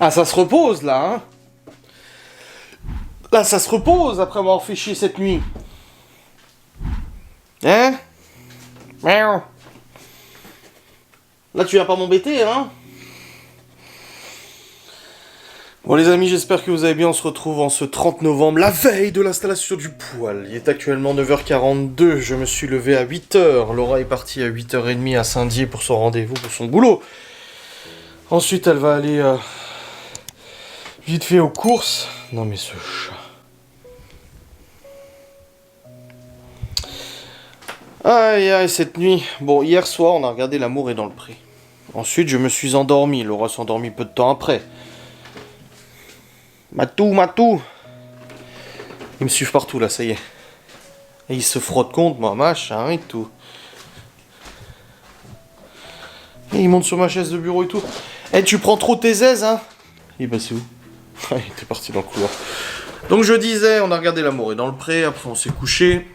Ah, ça se repose, là, hein. Là, ça se repose après avoir fait chier cette nuit. Hein? Miaou. Là, tu viens pas m'embêter, hein? Bon les amis, j'espère que vous allez bien, on se retrouve en ce 30 novembre, la veille de l'installation du poêle. Il est actuellement 9h42, je me suis levé à 8h. Laura est partie à 8h30 à Saint-Dié pour son rendez-vous, pour son boulot. Ensuite, elle va aller vite fait aux courses. Non mais ce chat. Aïe aïe, cette nuit. Bon, hier soir, on a regardé L'amour est dans le pré. Ensuite, je me suis endormi. Laura s'est endormie peu de temps après. Matou. Ils me suivent partout là, ça y est. Et ils se frottent contre moi, machin et tout. Et ils montent sur ma chaise de bureau et tout. Eh, tu prends trop tes aises, hein? Il est passé où? Il était parti dans le couloir. Donc je disais, on a regardé L'amour est dans le pré, après on s'est couché.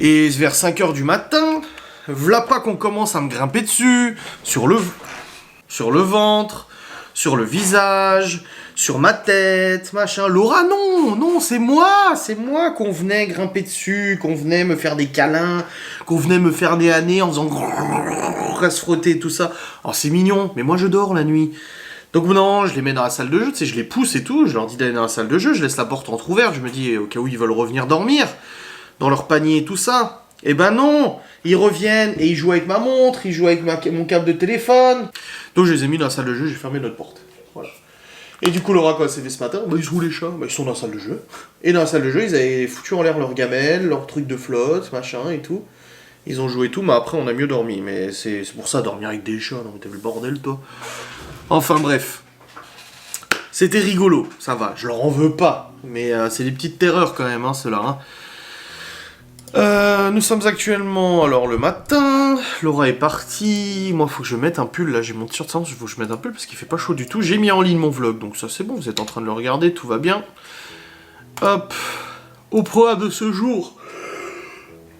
Et vers 5h du matin, v'là pas qu'on commence à me grimper dessus, sur le ventre, sur le visage, sur ma tête, machin. Laura, non, c'est moi qu'on venait grimper dessus, qu'on venait me faire des câlins, qu'on venait me faire nez à nez en faisant à se frotter, tout ça. Oh, c'est mignon, mais moi je dors la nuit. Donc non, je les mets dans la salle de jeu, tu sais, je les pousse et tout, je leur dis d'aller dans la salle de jeu, je laisse la porte entrouverte, je me dis au cas où ils veulent revenir dormir, dans leur panier et tout ça. Eh ben non, ils reviennent et ils jouent avec ma montre, ils jouent avec mon câble de téléphone. Donc je les ai mis dans la salle de jeu, j'ai fermé notre porte. Voilà. Et du coup, Laura, quand elle s'est levée ce matin, ils jouent les chats, ils sont dans la salle de jeu. Et dans la salle de jeu, ils avaient foutu en l'air leur gamelle, leur truc de flotte, machin et tout. Ils ont joué et tout, mais après on a mieux dormi. Mais c'est pour ça, dormir avec des chats, non mais t'as vu le bordel toi. Enfin bref. C'était rigolo, ça va, je leur en veux pas. Mais c'est des petites terreurs quand même, hein, ceux-là. Hein. Nous sommes actuellement, alors le matin, Laura est partie, moi faut que je mette un pull, là j'ai mon t-shirt sans, il faut que je mette un pull parce qu'il fait pas chaud du tout, j'ai mis en ligne mon vlog, donc ça c'est bon, vous êtes en train de le regarder, tout va bien. Hop, au programme de ce jour,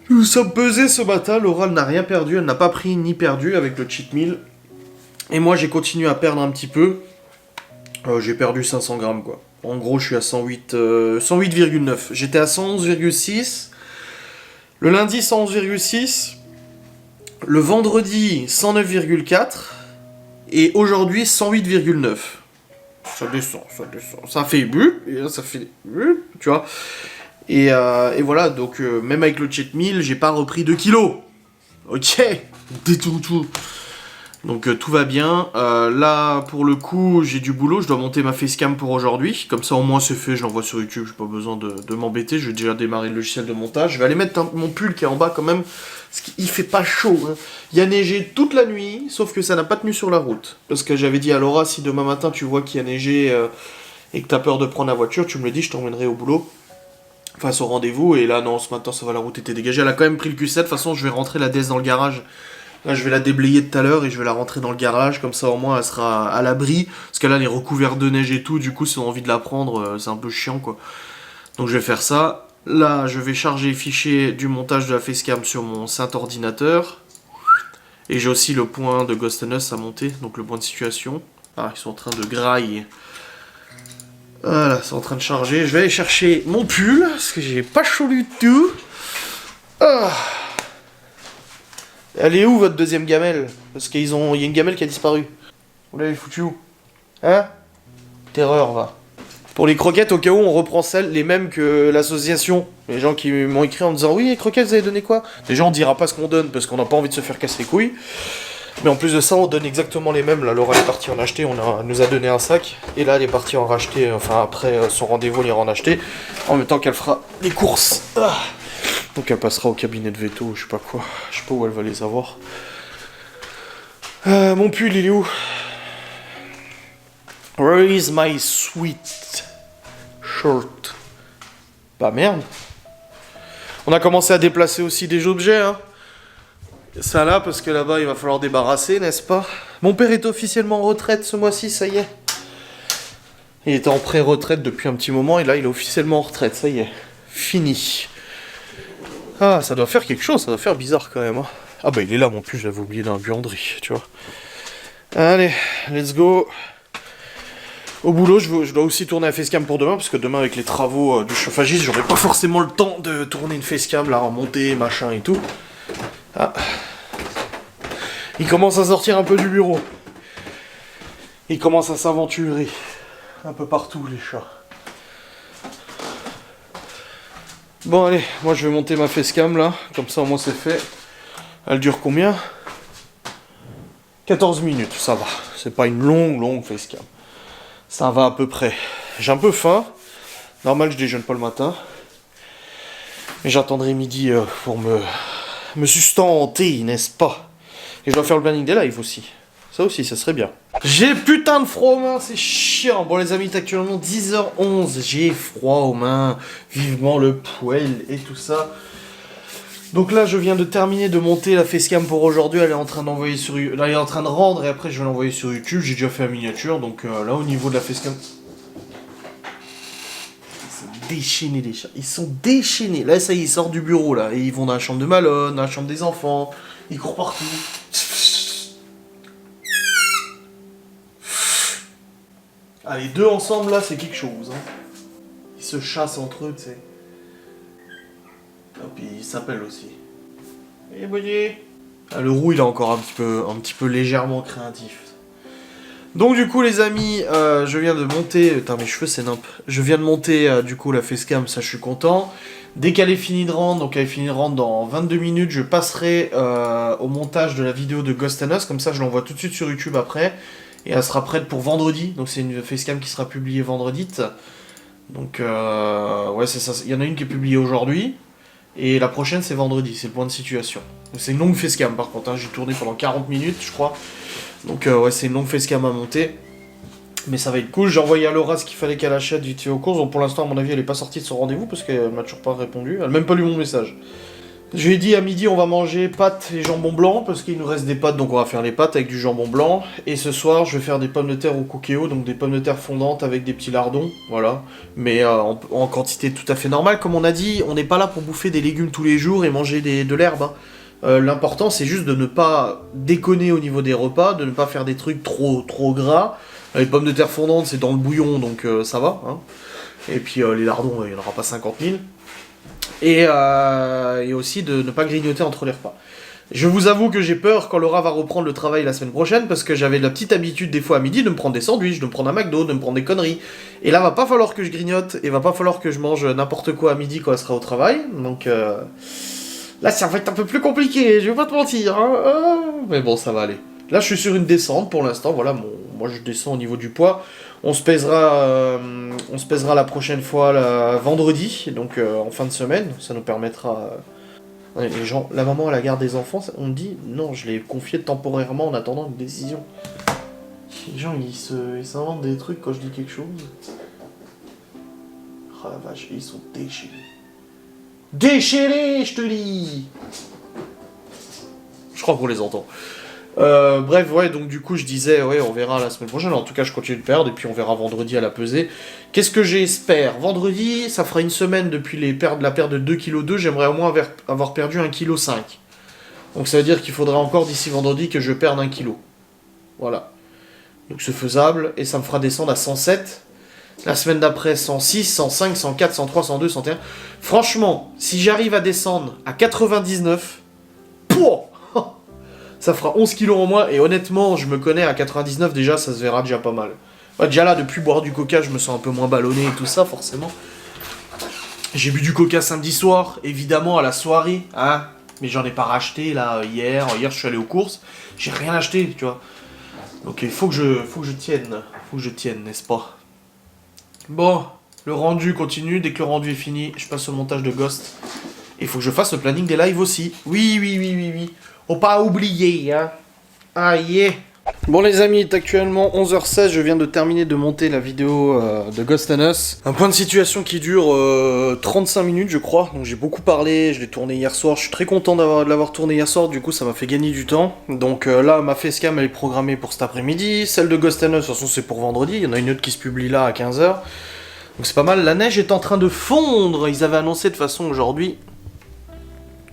nous sommes pesés ce matin, Laura n'a rien perdu, elle n'a pas pris ni perdu avec le cheat meal, et moi j'ai continué à perdre un petit peu, j'ai perdu 500 grammes quoi, en gros je suis à 108,9, j'étais à 111,6. Le lundi 111,6, le vendredi 109,4 et aujourd'hui 108,9. Ça descend. Ça fait but, et là ça fait but, tu vois. Et voilà, donc même avec le cheat meal, j'ai pas repris 2 kilos. Ok, tout. Donc tout va bien. Là, pour le coup, j'ai du boulot. Je dois monter ma facecam pour aujourd'hui. Comme ça, au moins, c'est fait. Je l'envoie sur YouTube. J'ai pas besoin de m'embêter. Je vais déjà démarrer le logiciel de montage. Je vais aller mettre mon pull qui est en bas quand même. Parce qu'il fait pas chaud. Hein. Il a neigé toute la nuit. Sauf que ça n'a pas tenu sur la route. Parce que j'avais dit à Laura, si demain matin tu vois qu'il y a neigé et que t'as peur de prendre la voiture, tu me le dis, je t'emmènerai au boulot. Enfin, au rendez-vous. Et là, non, ce matin, ça va, la route était dégagée. Elle a quand même pris le Q7. De toute façon, je vais rentrer la DS dans le garage. Là, je vais la déblayer tout à l'heure et je vais la rentrer dans le garage, comme ça au moins elle sera à l'abri. Parce que là, elle est recouverte de neige et tout, du coup, si on a envie de la prendre, c'est un peu chiant quoi. Donc je vais faire ça. Là, je vais charger les fichiers du montage de la facecam sur mon saint ordinateur. Et j'ai aussi le point de Ghost and Us à monter, donc le point de situation. Ah, ils sont en train de grailler. Voilà, c'est en train de charger. Je vais aller chercher mon pull, parce que j'ai pas chaud du tout. Ah. Elle est où votre deuxième gamelle? Parce qu'il y a une gamelle qui a disparu. Vous l'avez foutu où? Hein? Terreur, va. Pour les croquettes, au cas où, on reprend les mêmes que l'association. Les gens qui m'ont écrit en me disant « Oui, les croquettes, vous avez donné quoi ?» Déjà, on dira pas ce qu'on donne, parce qu'on n'a pas envie de se faire casser les couilles. Mais en plus de ça, on donne exactement les mêmes. Là, Laura est partie en acheter, elle nous a donné un sac. Et là, elle est partie en racheter, enfin, après son rendez-vous, elle ira en acheter. En même temps qu'elle fera les courses. Ah. Donc elle passera au cabinet de veto, je sais pas quoi. Je sais pas où elle va les avoir. Mon pull, il est où? Where is my sweet shirt? Bah merde. On a commencé à déplacer aussi des objets, hein. Ça là, parce que là-bas, il va falloir débarrasser, n'est-ce pas? Mon père est officiellement en retraite ce mois-ci, ça y est. Il était en pré-retraite depuis un petit moment, et là, il est officiellement en retraite, ça y est. Fini. Ah, ça doit faire quelque chose, ça doit faire bizarre quand même. Hein. Ah bah il est là, mon pull, je l'avais oublié dans la buanderie, tu vois. Allez, let's go. Au boulot, je dois aussi tourner la facecam pour demain, parce que demain, avec les travaux du chauffagiste, j'aurai pas forcément le temps de tourner une facecam, là, en montée, machin et tout. Ah. Il commence à sortir un peu du bureau. Il commence à s'aventurer. Un peu partout, les chats. Bon, allez, moi je vais monter ma facecam, là. Comme ça, au moins, c'est fait. Elle dure combien? 14 minutes, ça va. C'est pas une longue facecam. Ça va à peu près. J'ai un peu faim. Normal, je déjeune pas le matin. Mais j'attendrai midi pour me sustenter, n'est-ce pas? Et je dois faire le planning des lives aussi. Ça aussi, ça serait bien. J'ai putain de froid aux mains, c'est chiant. Bon les amis, il est actuellement 10h11. J'ai froid aux mains. Vivement le poêle et tout ça. Donc là, je viens de terminer de monter la facecam pour aujourd'hui. Elle est en train d'envoyer sur, là, elle est en train de rendre et après je vais l'envoyer sur YouTube. J'ai déjà fait la miniature, donc là au niveau de la facecam, ils sont déchaînés les chats. Ils sont déchaînés. Là, ça y est, ils sortent du bureau là et ils vont dans la chambre de Malone, dans la chambre des enfants. Ils courent partout. Ah, les deux ensemble là, c'est quelque chose. Hein. Ils se chassent entre eux, tu sais. Et puis il s'appelle aussi. Eh voyez. Ah, le roux il est encore un petit peu légèrement créatif. Donc du coup les amis, je viens de monter. Putain mes cheveux c'est nimp. Je viens de monter du coup la facecam, ça je suis content. Dès qu'elle est finie de rendre, donc elle est finie de rendre dans 22 minutes, je passerai au montage de la vidéo de Ghost and Us, comme ça je l'envoie tout de suite sur YouTube après. Et elle sera prête pour vendredi, donc c'est une facecam qui sera publiée vendredi. Donc ouais c'est ça, il y en a une qui est publiée aujourd'hui. Et la prochaine c'est vendredi, c'est le point de situation. C'est une longue facecam par contre, hein. J'ai tourné pendant 40 minutes je crois. Donc ouais c'est une longue facecam à monter. Mais ça va être cool, j'ai envoyé à Laura ce qu'il fallait qu'elle achète vite fait aux courses. Donc pour l'instant à mon avis elle est pas sortie de son rendez-vous parce qu'elle m'a toujours pas répondu. Elle a même pas lu mon message. Je lui ai dit à midi on va manger pâtes et jambon blanc parce qu'il nous reste des pâtes donc on va faire les pâtes avec du jambon blanc. Et ce soir je vais faire des pommes de terre au cookéo, donc des pommes de terre fondantes avec des petits lardons, voilà. Mais en quantité tout à fait normale, comme on a dit, on n'est pas là pour bouffer des légumes tous les jours et manger de l'herbe. Hein. L'important c'est juste de ne pas déconner au niveau des repas, de ne pas faire des trucs trop gras. Les pommes de terre fondantes c'est dans le bouillon donc ça va. Hein. Et puis les lardons il n'y en aura pas 50 000. Et aussi de ne pas grignoter entre les repas. Je vous avoue que j'ai peur quand Laura va reprendre le travail la semaine prochaine, parce que j'avais la petite habitude des fois à midi de me prendre des sandwichs, de me prendre un McDo, de me prendre des conneries. Et là, va pas falloir que je grignote, et va pas falloir que je mange n'importe quoi à midi quand elle sera au travail. Donc là, ça va être un peu plus compliqué, je vais pas te mentir. Hein. Mais bon, ça va aller. Là, je suis sur une descente pour l'instant, voilà, moi je descends au niveau du poids. On se pèsera la prochaine fois vendredi, donc en fin de semaine. Ça nous permettra. Les gens, la maman à la garde des enfants, on me dit non, je l'ai confié temporairement en attendant une décision. Les gens, ils s'inventent des trucs quand je dis quelque chose. Oh la vache, ils sont déchaînés. Déchaînés, je te dis. Je crois qu'on les entend. Bref, ouais, donc du coup, je disais, ouais, on verra la semaine prochaine. En tout cas, je continue de perdre, et puis on verra vendredi à la pesée. Qu'est-ce que j'espère? Vendredi, ça fera une semaine depuis la perte de 2,2 kg. J'aimerais au moins avoir perdu 1,5 kg. Donc ça veut dire qu'il faudra encore d'ici vendredi que je perde 1 kg. Voilà. Donc c'est faisable, et ça me fera descendre à 107. La semaine d'après, 106, 105, 104, 103, 102, 101. Franchement, si j'arrive à descendre à 99, pouah, ça fera 11 kilos en moins, et honnêtement, je me connais, à 99 déjà, ça se verra déjà pas mal. Ouais, déjà là, depuis boire du coca, je me sens un peu moins ballonné et tout ça, forcément. J'ai bu du coca samedi soir, évidemment, à la soirée, hein. Mais j'en ai pas racheté, là, hier. Hier, je suis allé aux courses, j'ai rien acheté, tu vois. Donc il faut que je tienne, n'est-ce pas? Bon, le rendu continue, dès que le rendu est fini, je passe au montage de Ghost. Et il faut que je fasse le planning des lives aussi. Oui. Faut pas oublier, hein. Ah yeah. Bon les amis, il est actuellement 11h16, je viens de terminer de monter la vidéo de Ghost and Us. Un point de situation qui dure 35 minutes je crois, donc j'ai beaucoup parlé, je l'ai tourné hier soir, je suis très content de l'avoir tourné hier soir, du coup ça m'a fait gagner du temps. Donc là ma facecam elle est programmée pour cet après-midi, celle de Ghost and Us de toute façon c'est pour vendredi, il y en a une autre qui se publie là à 15h. Donc c'est pas mal, la neige est en train de fondre, ils avaient annoncé de toute façon aujourd'hui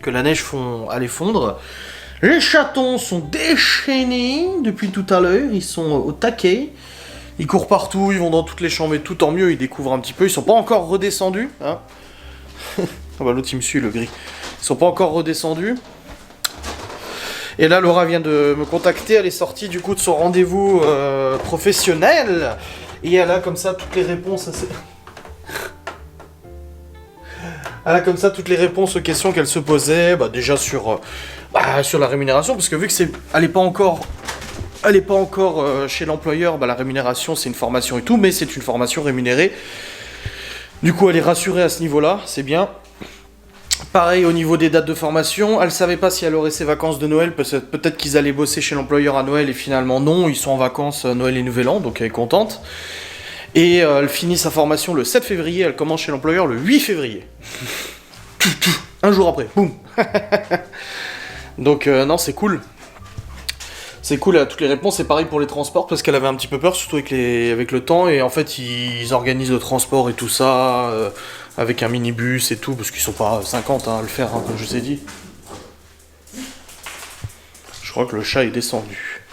que la neige allait fondre. Les chatons sont déchaînés depuis tout à l'heure, ils sont au taquet. Ils courent partout, ils vont dans toutes les chambres et tout, tant mieux, ils découvrent un petit peu. Ils sont pas encore redescendus, hein. Ah bah l'autre il me suit, le gris. Ils sont pas encore redescendus. Et là, Laura vient de me contacter, elle est sortie du coup de son rendez-vous professionnel. Et elle a comme ça toutes les réponses à ces... Elle a comme ça toutes les réponses aux questions qu'elle se posait. Bah déjà sur la rémunération, parce que vu que elle est pas encore chez l'employeur, bah la rémunération c'est une formation et tout, mais c'est une formation rémunérée. Du coup, elle est rassurée à ce niveau-là, c'est bien. Pareil au niveau des dates de formation, elle savait pas si elle aurait ses vacances de Noël, peut-être qu'ils allaient bosser chez l'employeur à Noël et finalement non, ils sont en vacances Noël et Nouvel An, donc elle est contente. Et elle finit sa formation le 7 février, elle commence chez l'employeur le 8 février. Un jour après, boum. Donc non, c'est cool. C'est cool, elle a toutes les réponses, c'est pareil pour les transports, parce qu'elle avait un petit peu peur, surtout avec le temps, et en fait ils organisent le transport et tout ça, avec un minibus et tout, parce qu'ils sont pas 50 à le faire, hein, comme je vous ai dit. Je crois que le chat est descendu.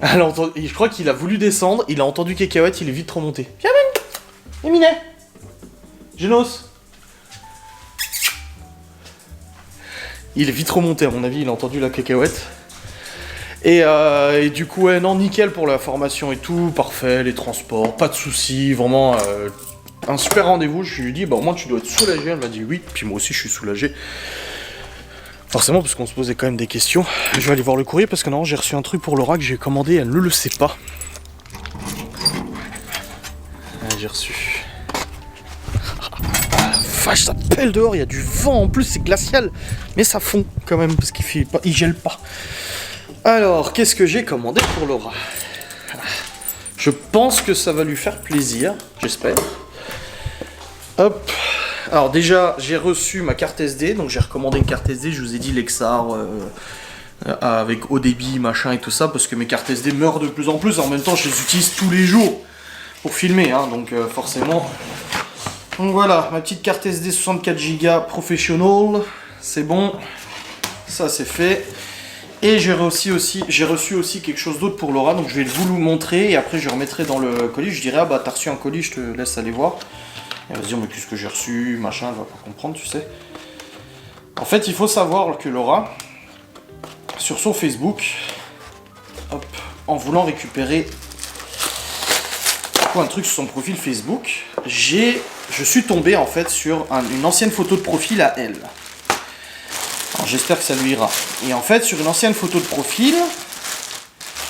Je crois qu'il a voulu descendre, il a entendu Cacahuète, il est vite remonté. Viens, Eminet, Genos. Il est vite remonté, à mon avis, il a entendu la Cacahuète. Et du coup, ouais, non, nickel pour la formation et tout, parfait, les transports, pas de soucis, vraiment un super rendez-vous. Je lui ai dit, bah au moins tu dois être soulagé. Elle m'a dit oui, puis moi aussi je suis soulagé. Forcément, parce qu'on se posait quand même des questions. Je vais aller voir le courrier parce que non, j'ai reçu un truc pour Laura que j'ai commandé, elle ne le sait pas. J'ai reçu. Ah, vache, ça pèle dehors, il y a du vent en plus, c'est glacial, mais ça fond quand même parce qu'il gèle pas. Alors, qu'est-ce que j'ai commandé pour Laura? Je pense que ça va lui faire plaisir, j'espère. Hop. Alors déjà, j'ai reçu ma carte SD, donc j'ai recommandé une carte SD, je vous ai dit Lexar, avec haut débit, machin et tout ça, parce que mes cartes SD meurent de plus en plus, en même temps je les utilise tous les jours pour filmer, hein, donc forcément. Donc voilà, ma petite carte SD 64 Go Professional, c'est bon, ça c'est fait. Et j'ai reçu aussi quelque chose d'autre pour Laura, donc je vais vous le montrer et après je remettrai dans le colis. Je dirai, ah bah t'as reçu un colis, je te laisse aller voir. Elle va se dire, mais qu'est-ce que j'ai reçu, machin, elle va pas comprendre, tu sais. En fait, il faut savoir que Laura, sur son Facebook, hop, en voulant récupérer un truc sur son profil Facebook, je suis tombé en fait sur une ancienne photo de profil à elle. Alors j'espère que ça lui ira. Et en fait, sur une ancienne photo de profil,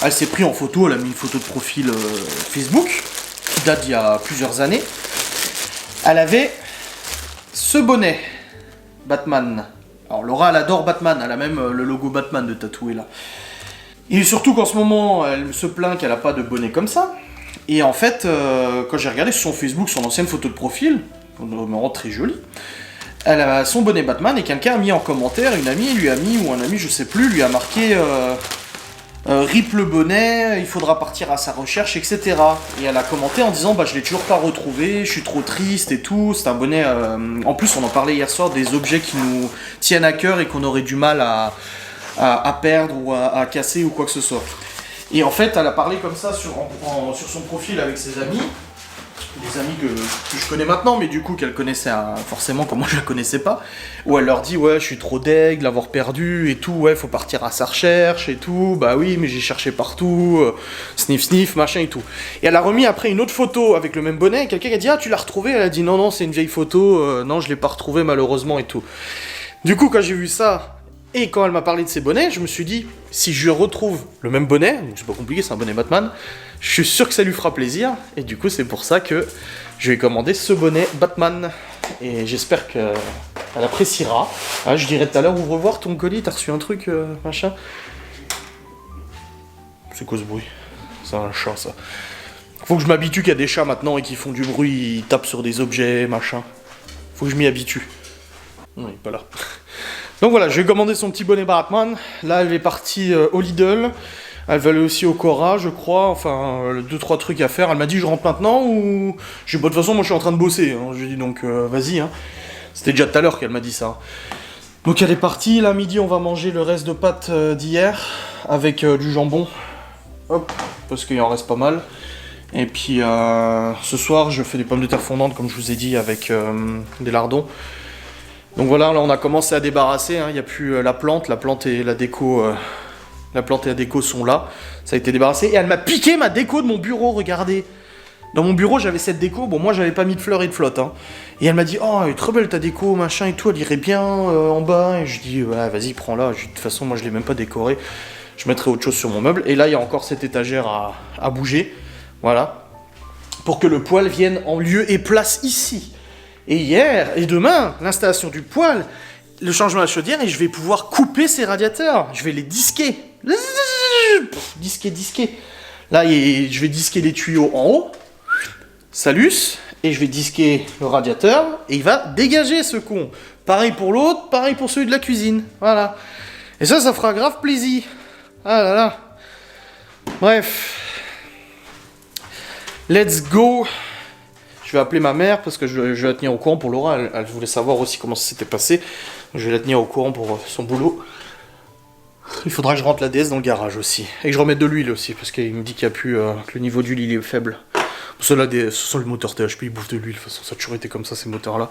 elle s'est pris en photo, elle a mis une photo de profil Facebook, qui date d'il y a plusieurs années. Elle avait ce bonnet, Batman. Alors Laura, elle adore Batman, elle a même le logo Batman de tatoué là. Et surtout qu'en ce moment, elle se plaint qu'elle n'a pas de bonnet comme ça. Et en fait, quand j'ai regardé sur son Facebook, son ancienne photo de profil, vraiment très jolie, elle a son bonnet Batman et quelqu'un a mis en commentaire, une amie lui a mis, ou un ami je sais plus, lui a marqué RIP le bonnet, il faudra partir à sa recherche, etc. Et elle a commenté en disant bah je l'ai toujours pas retrouvé, je suis trop triste et tout. C'est un bonnet, en plus on en parlait hier soir, des objets qui nous tiennent à cœur et qu'on aurait du mal à perdre ou à casser ou quoi que ce soit. Et en fait elle a parlé comme ça sur son profil avec ses amis. Des amis que je connais maintenant, mais du coup qu'elle connaissait forcément comme moi je la connaissais pas, où elle leur dit ouais je suis trop deg, l'avoir perdu et tout, ouais faut partir à sa recherche et tout, bah oui mais j'ai cherché partout, sniff sniff machin et tout. Et elle a remis après une autre photo avec le même bonnet, et quelqu'un qui a dit ah tu l'as retrouvé, elle a dit non c'est une vieille photo, non je l'ai pas retrouvé malheureusement et tout. Du coup quand j'ai vu ça, et quand elle m'a parlé de ses bonnets, je me suis dit si je retrouve le même bonnet, donc c'est pas compliqué, c'est un bonnet Batman, je suis sûr que ça lui fera plaisir, et du coup c'est pour ça que je vais commander ce bonnet Batman, et j'espère qu'elle appréciera. Ah, je dirais tout à l'heure, ouvre voir ton colis, t'as reçu un truc, machin. C'est quoi ce bruit? C'est un chat ça. Faut que je m'habitue qu'il y a des chats maintenant et qu'ils font du bruit, ils tapent sur des objets, machin. Faut que je m'y habitue. Non, il est pas là. Donc voilà, je vais commander son petit bonnet Batman. Là, elle est partie au Lidl. Elle va aller aussi au Cora, je crois. Enfin, 2-3 trucs à faire. Elle m'a dit, je rentre maintenant ou... J'ai dit, de toute façon, moi, je suis en train de bosser. Hein. Je lui ai dit, donc, vas-y. Hein. C'était déjà tout à l'heure qu'elle m'a dit ça. Donc, elle est partie. Là, midi, on va manger le reste de pâtes d'hier avec du jambon. Hop, parce qu'il en reste pas mal. Et puis ce soir, je fais des pommes de terre fondantes, comme je vous ai dit, avec des lardons. Donc voilà, là on a commencé à débarrasser, hein. Il n'y a plus la plante et la déco. La plante et la déco sont là. Ça a été débarrassé. Et elle m'a piqué ma déco de mon bureau, regardez. Dans mon bureau, j'avais cette déco. Bon, moi, j'avais pas mis de fleurs et de flotte. Hein. Et elle m'a dit, oh, elle est trop belle ta déco, machin et tout. Elle irait bien en bas. Et je dis, ouais, vas-y, prends-la. De toute façon, moi, je l'ai même pas décorée. Je mettrai autre chose sur mon meuble. Et là, il y a encore cette étagère à bouger. Voilà. Pour que le poêle vienne en lieu et place ici. Et hier et demain, l'installation du poêle, le changement de la chaudière, et je vais pouvoir couper ces radiateurs. Je vais les disquer. Disquer. Là, je vais disquer les tuyaux en haut. Salus. Et je vais disquer le radiateur. Et il va dégager ce con. Pareil pour l'autre, pareil pour celui de la cuisine. Voilà. Et ça fera grave plaisir. Ah là là. Bref. Let's go. Je vais appeler ma mère parce que je vais la tenir au courant pour Laura. Elle voulait savoir aussi comment ça s'était passé. Je vais la tenir au courant pour son boulot. Il faudra que je rentre la DS dans le garage aussi. Et que je remette de l'huile aussi, parce qu'il me dit qu'il n'y a plus... que le niveau d'huile, il est faible. Cela, ce sont les moteurs THP, ils bouffent de l'huile. De toute façon, ça a toujours été comme ça, ces moteurs-là.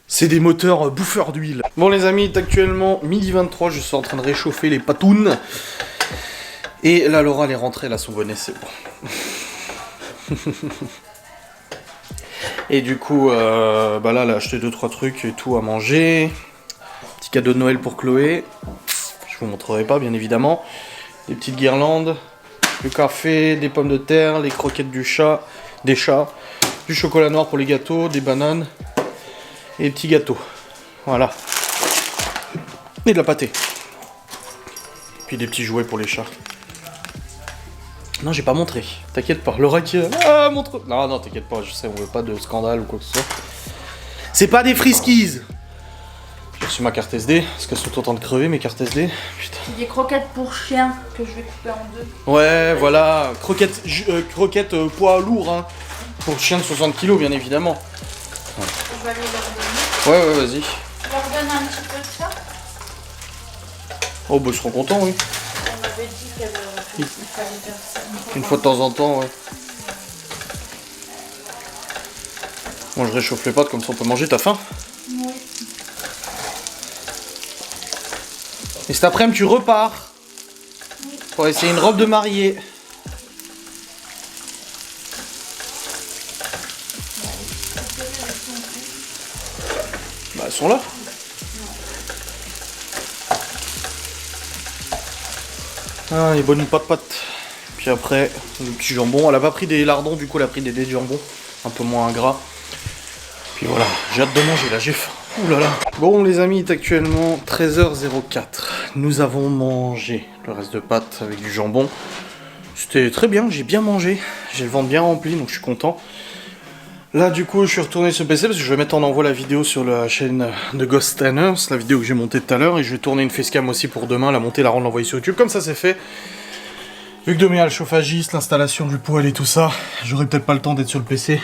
C'est des moteurs bouffeurs d'huile. Bon, les amis, il est actuellement 12h23. Je suis en train de réchauffer les patounes. Et là, Laura, elle est rentrée, elle a son bonnet, c'est bon. Et du coup, là, elle a acheté 2-3 trucs et tout à manger. Petit cadeau de Noël pour Chloé. Je vous montrerai pas, bien évidemment. Des petites guirlandes, du café, des pommes de terre, les croquettes des chats, du chocolat noir pour les gâteaux, des bananes et des petits gâteaux. Voilà. Et de la pâtée. Puis des petits jouets pour les chats. Non, j'ai pas montré. T'inquiète pas. Laura qui... Ah, montre... Non, t'inquiète pas. Je sais, on veut pas de scandale ou quoi que ce soit. C'est pas des friskies. J'ai reçu ma carte SD, parce qu'elles sont en train de crever, mes cartes SD. Putain. Des croquettes pour chien que je vais couper en deux. Ouais, voilà. Croquettes poids lourd, hein. Pour chien de 60 kg, bien évidemment. Ouais. Je vais aller leur donner. Ouais, vas-y. Je leur donne un petit peu de ça. Oh, bah, ils seront contents, oui. On m'avait dit qu'il fallait faire ça. Une fois de temps en temps, ouais. Moi, je réchauffe les pâtes, comme ça on peut manger. T'as faim? Oui. Et cet après-midi, tu repars pour essayer une robe de mariée. Bah, elles sont là. Ah, les bonnes pâtes. Puis après, le petit jambon. Elle a pas pris des lardons, du coup, elle a pris des dés de jambon. Un peu moins gras. Puis voilà, j'ai hâte de manger, là, j'ai faim. Ouh là là. Bon, les amis, il est actuellement 13h04. Nous avons mangé le reste de pâtes avec du jambon. C'était très bien, j'ai bien mangé. J'ai le ventre bien rempli, donc je suis content. Là, du coup, je suis retourné sur le PC parce que je vais mettre en envoi la vidéo sur la chaîne de Ghost Tanners, la vidéo que j'ai montée tout à l'heure. Et je vais tourner une facecam aussi pour demain, la monter, la rendre, l'envoyer sur YouTube. Comme ça, c'est fait. Vu que demain, il y a le chauffagiste, l'installation du poêle et tout ça, j'aurai peut-être pas le temps d'être sur le PC.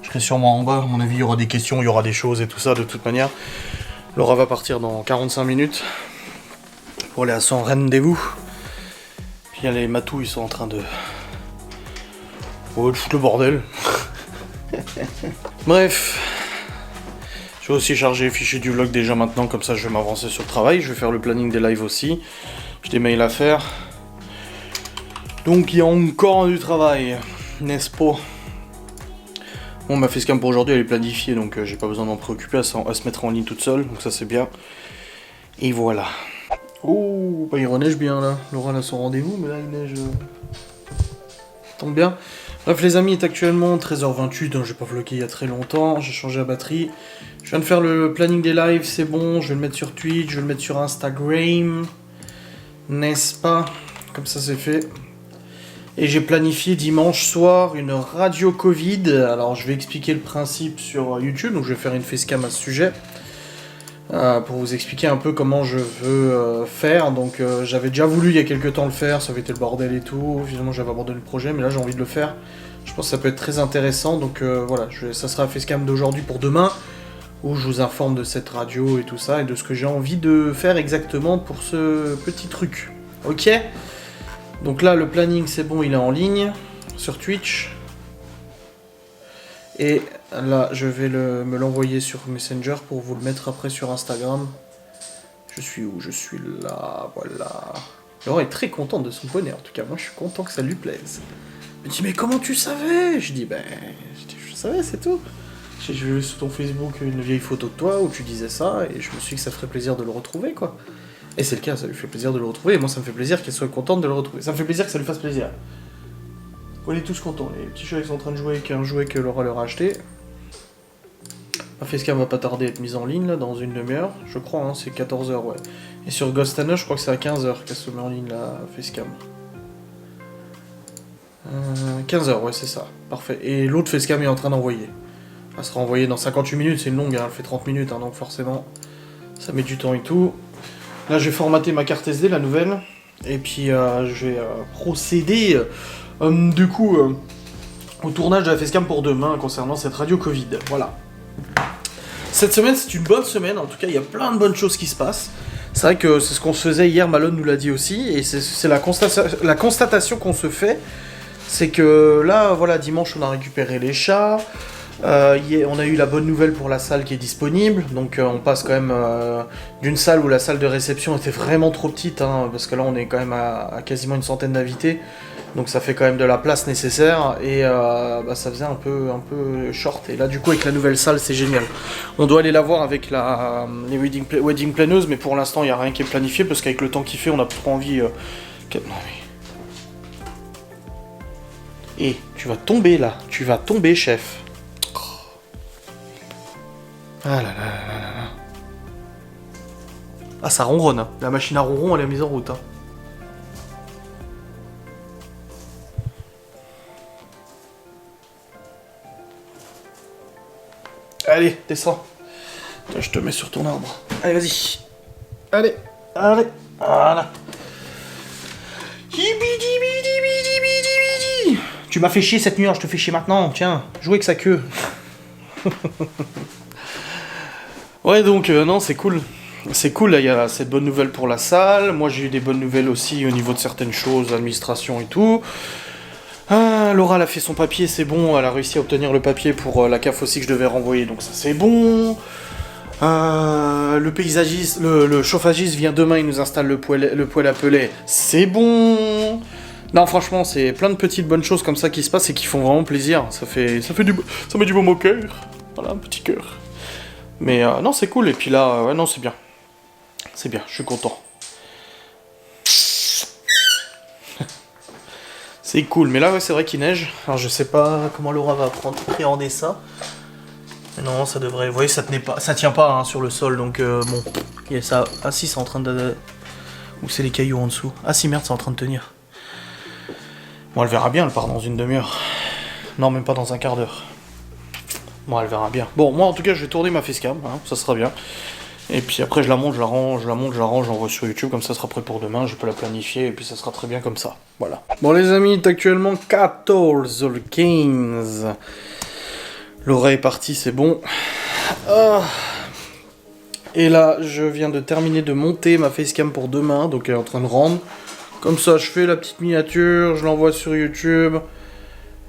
Je serai sûrement en bas. À mon avis, il y aura des questions, il y aura des choses et tout ça, de toute manière. Laura va partir dans 45 minutes pour aller à son rendez-vous. Puis il y a les matous, ils sont en train de... Oh, de foutre le bordel. Bref. Je vais aussi charger les fichiers du vlog déjà maintenant, comme ça je vais m'avancer sur le travail. Je vais faire le planning des lives aussi. J'ai des mails à faire. Donc il y a encore du travail, n'est-ce pas? Bon, ma facecam pour aujourd'hui elle est planifiée, donc j'ai pas besoin d'en préoccuper, à se mettre en ligne toute seule, donc ça c'est bien. Et voilà. Oh, bah il reneige bien là. Laura a son rendez-vous, mais là il neige. Tombe bien. Bref les amis, il est actuellement 13h28, hein, j'ai pas vlogué il y a très longtemps, j'ai changé la batterie. Je viens de faire le planning des lives, c'est bon, je vais le mettre sur Twitch, je vais le mettre sur Instagram. N'est-ce pas? Comme ça c'est fait. Et j'ai planifié dimanche soir une radio Covid. Alors je vais expliquer le principe sur YouTube, donc je vais faire une facecam à ce sujet. Pour vous expliquer un peu comment je veux faire. Donc j'avais déjà voulu il y a quelques temps le faire, ça avait été le bordel et tout. Finalement j'avais abandonné le projet, mais là j'ai envie de le faire. Je pense que ça peut être très intéressant. Donc voilà, ça sera la facecam d'aujourd'hui pour demain, où je vous informe de cette radio et tout ça, et de ce que j'ai envie de faire exactement pour ce petit truc. Ok ? Donc là le planning c'est bon, il est en ligne. sur Twitch. Et là, je vais me l'envoyer sur Messenger pour vous le mettre après sur Instagram. Je suis où? Je suis là, voilà. Laura est très contente de son bonnet, en tout cas. Moi, je suis content que ça lui plaise. Elle me dit, mais comment tu savais? Je dis, je savais, c'est tout. J'ai vu sur ton Facebook une vieille photo de toi où tu disais ça, et je me suis dit que ça ferait plaisir de le retrouver, quoi. Et c'est le cas, ça lui fait plaisir de le retrouver, et moi, ça me fait plaisir qu'elle soit contente de le retrouver. Ça me fait plaisir que ça lui fasse plaisir. On est tous contents. Les petits chats, ils sont en train de jouer avec un jouet que Laura leur a acheté. La facecam va pas tarder à être mise en ligne là, dans une demi-heure, je crois, hein, c'est 14h, ouais. Et sur Ghostana, je crois que c'est à 15h qu'elle se met en ligne la facecam. 15h, ouais, c'est ça, parfait. Et l'autre facecam est en train d'envoyer. Elle sera envoyée dans 58 minutes, c'est une longue, hein, elle fait 30 minutes, hein, donc forcément, ça met du temps et tout. Là, je vais formater ma carte SD, la nouvelle, et puis je vais procéder, du coup, au tournage de la facecam pour demain concernant cette radio Covid, voilà. Cette semaine, c'est une bonne semaine, en tout cas, il y a plein de bonnes choses qui se passent. C'est vrai que c'est ce qu'on se faisait hier, Malone nous l'a dit aussi, et c'est la constatation qu'on se fait, c'est que là, voilà, dimanche, on a récupéré les chats, on a eu la bonne nouvelle pour la salle qui est disponible, donc on passe quand même d'une salle où la salle de réception était vraiment trop petite, hein, parce que là, on est quand même à quasiment une centaine d'invités, donc ça fait quand même de la place nécessaire, et ça faisait un peu short, et là du coup avec la nouvelle salle c'est génial. On doit aller la voir avec les wedding planeuses, mais pour l'instant il n'y a rien qui est planifié, parce qu'avec le temps qu'il fait on a trop envie... Non, mais... Et tu vas tomber là, tu vas tomber chef. Ah là là là là là. Ah ça ronronne, hein. La machine à ronron elle est mise en route. Hein. Allez, descends. Je te mets sur ton arbre. Allez, vas-y. Allez, voilà. Tu m'as fait chier cette nuit, je te fais chier maintenant. Tiens, joue avec sa queue. Ouais, donc, non, c'est cool. C'est cool, là, il y a cette bonne nouvelle pour la salle. Moi, j'ai eu des bonnes nouvelles aussi au niveau de certaines choses, administration et tout. Laura, elle a fait son papier, c'est bon, elle a réussi à obtenir le papier pour la CAF aussi que je devais renvoyer, donc ça c'est bon. Le paysagiste, le chauffagiste vient demain, il nous installe le poêle à pellet, c'est bon. Non, franchement, c'est plein de petites bonnes choses comme ça qui se passent et qui font vraiment plaisir. Ça met du baume au cœur. Voilà, un petit cœur. Mais non, c'est cool, et puis là, ouais, non, c'est bien. C'est bien, je suis content. C'est cool, mais là ouais, c'est vrai qu'il neige. Alors je sais pas comment Laura va appréhender ça. Mais non, ça devrait. Vous voyez, ça tient pas hein, sur le sol, donc bon. Il y a ça. Ah si, c'est en train de. Ou c'est les cailloux en dessous. Ah si, merde, c'est en train de tenir. Bon, elle verra bien, elle part dans une demi-heure. Non, même pas dans un quart d'heure. Bon, elle verra bien. Bon, moi en tout cas, je vais tourner ma facecam, hein, ça sera bien. Et puis après je la monte, je la range, j'envoie sur YouTube, comme ça sera prêt pour demain, je peux la planifier, et puis ça sera très bien comme ça. Voilà. Bon les amis, il est actuellement 14h15. Laura est partie, c'est bon. Et là, je viens de terminer de monter ma facecam pour demain, donc elle est en train de rendre. Comme ça, je fais la petite miniature, je l'envoie sur YouTube.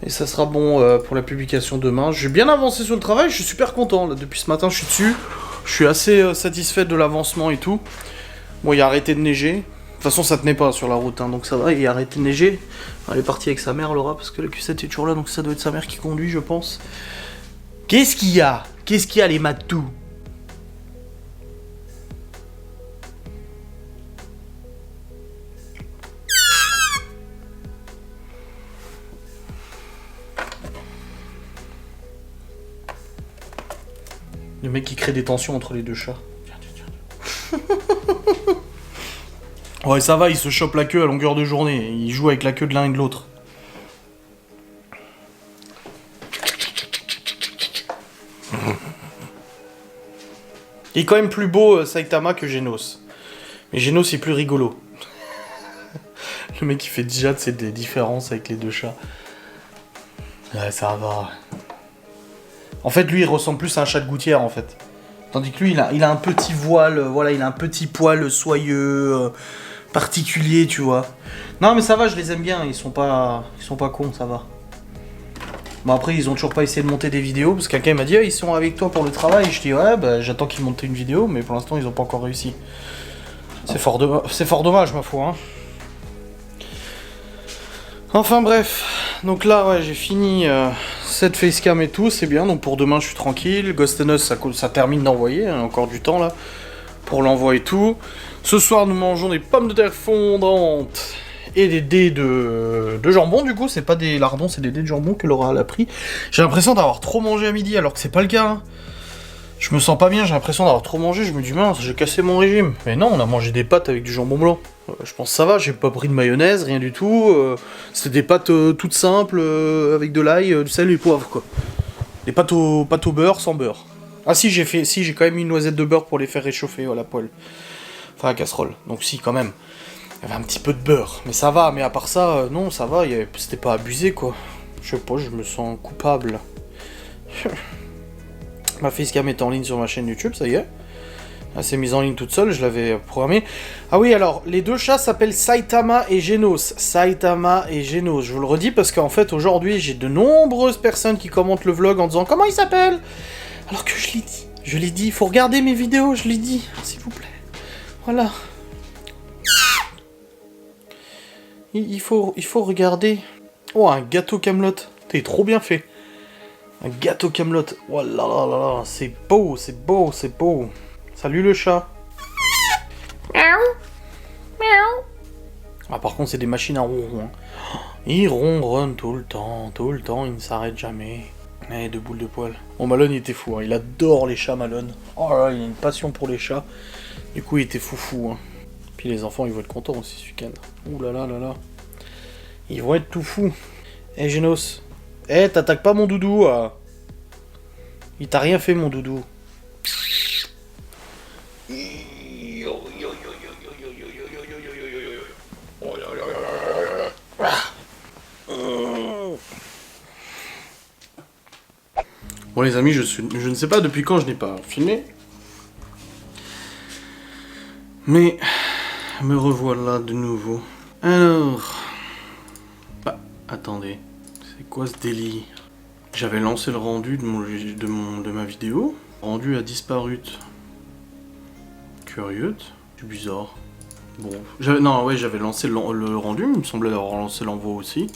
Et ça sera bon pour la publication demain. J'ai bien avancé sur le travail, je suis super content. Là, depuis ce matin, je suis dessus. Je suis assez satisfait de l'avancement et tout. Bon, il a arrêté de neiger. De toute façon, ça tenait pas sur la route, hein, donc ça va, il a arrêté de neiger. Elle est partie avec sa mère, Laura, parce que le Q7 est toujours là, donc ça doit être sa mère qui conduit, je pense. Qu'est-ce qu'il y a, les matous? Le mec qui crée des tensions entre les deux chats. Tiens. Ouais, ça va, il se chope la queue à longueur de journée. Il joue avec la queue de l'un et de l'autre. Il est quand même plus beau Saitama que Genos. Mais Genos est plus rigolo. Le mec qui fait déjà des différences avec les deux chats. Ouais, ça va. En fait, lui, il ressemble plus à un chat de gouttière, en fait. Tandis que lui, il a un petit voile, voilà, il a un petit poil soyeux, particulier, tu vois. Non mais ça va, je les aime bien, ils sont pas cons, ça va. Bon après ils ont toujours pas essayé de monter des vidéos, parce que quelqu'un m'a dit ils sont avec toi pour le travail, je dis ouais bah j'attends qu'ils montent une vidéo, mais pour l'instant ils ont pas encore réussi. C'est fort dommage ma foi. Hein. Enfin bref, donc là ouais j'ai fini cette facecam et tout, c'est bien, donc pour demain je suis tranquille. Ghost and Us ça termine d'envoyer, hein, encore du temps là, pour l'envoi et tout. Ce soir nous mangeons des pommes de terre fondantes et des dés de jambon, du coup c'est pas des lardons, c'est des dés de jambon que Laura a pris. J'ai l'impression d'avoir trop mangé à midi alors que c'est pas le cas. Hein. Je me sens pas bien, j'ai l'impression d'avoir trop mangé, je me dis mince, j'ai cassé mon régime. Mais non, on a mangé des pâtes avec du jambon blanc. Je pense que ça va, j'ai pas pris de mayonnaise, rien du tout. C'était des pâtes toutes simples, avec de l'ail, du sel et du poivre quoi. Des pâtes au beurre sans beurre. Ah si, j'ai quand même mis une noisette de beurre pour les faire réchauffer à la poêle. Enfin à la casserole, donc si quand même. Il y avait un petit peu de beurre, mais ça va, mais à part ça, non, ça va, c'était pas abusé, quoi. Je sais pas, je me sens coupable. Ma facecam est en ligne sur ma chaîne YouTube, ça y est. Elle s'est mise en ligne toute seule, je l'avais programmée. Ah oui, alors, les deux chats s'appellent Saitama et Genos. Saitama et Genos, je vous le redis, parce qu'en fait, aujourd'hui, j'ai de nombreuses personnes qui commentent le vlog en disant « Comment il s'appelle ?» Alors que je l'ai dit, il faut regarder mes vidéos, je l'ai dit, s'il vous plaît. Voilà. Il faut regarder. Oh, un gâteau Camelot. T'es trop bien fait. Un gâteau Camelot. Oh là là là là. C'est beau, c'est beau, c'est beau. Salut le chat. Miaou. Miaou. Ah, par contre, c'est des machines à ronron. Il ronronne tout le temps, il ne s'arrête jamais. Eh, deux boules de poil. Bon, Malone, il était fou, hein. Il adore les chats, Malone. Oh là là, il a une passion pour les chats. Du coup, il était foufou, hein. Puis les enfants, ils vont être contents aussi ce week-end. Ouh là là là là. Ils vont être tout fous. Eh, Genos. Eh, t'attaques pas mon doudou. Il t'a rien fait, mon doudou. Bon les amis, je ne sais pas depuis quand je n'ai pas filmé. Mais me revoilà de nouveau. Alors... Bah, attendez. C'est quoi ce délire? J'avais lancé le rendu de ma vidéo. Le rendu a disparu. Curieux. C'est bizarre. Bon. J'avais lancé le rendu, il me semblait avoir lancé l'envoi aussi.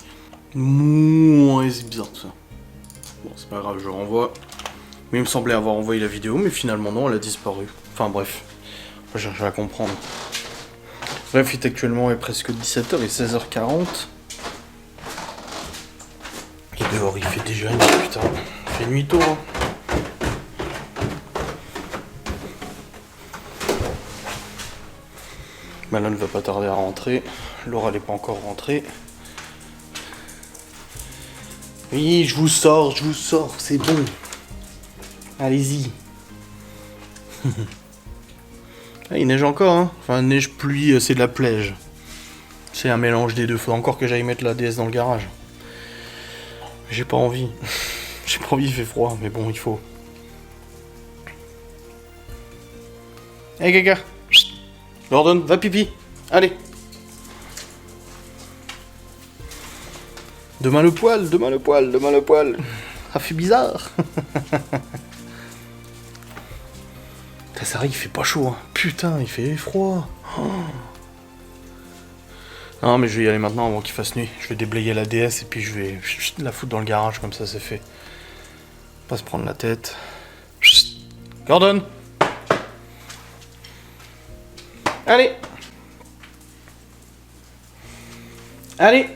Mouais, c'est bizarre tout ça. Bon, c'est pas grave, je renvoie. Mais il me semblait avoir envoyé la vidéo, mais finalement non, elle a disparu. Enfin bref, je cherche à comprendre. Bref, il est actuellement presque 17h et 16h40. Et dehors, il fait déjà nuit, putain. Il fait nuit tôt, hein. Malone ne va pas tarder à rentrer. Laura n'est pas encore rentrée. Oui, je vous sors, c'est bon. Allez-y. Ah, il neige encore, hein. Enfin, neige, pluie, c'est de la plège. C'est un mélange des deux. Faut encore que j'aille mettre la DS dans le garage. J'ai pas envie. J'ai pas envie, il fait froid, mais bon, il faut. Hey, Gaga. Gordon, va pipi. Allez. Demain le poil. Ça fait bizarre. Ça arrive, il fait pas chaud. Hein. Putain, il fait froid. Oh. Non, mais je vais y aller maintenant avant qu'il fasse nuit. Je vais déblayer la DS et puis je vais la foutre dans le garage, comme ça c'est fait. Pas se prendre la tête. Gordon. Allez. Allez.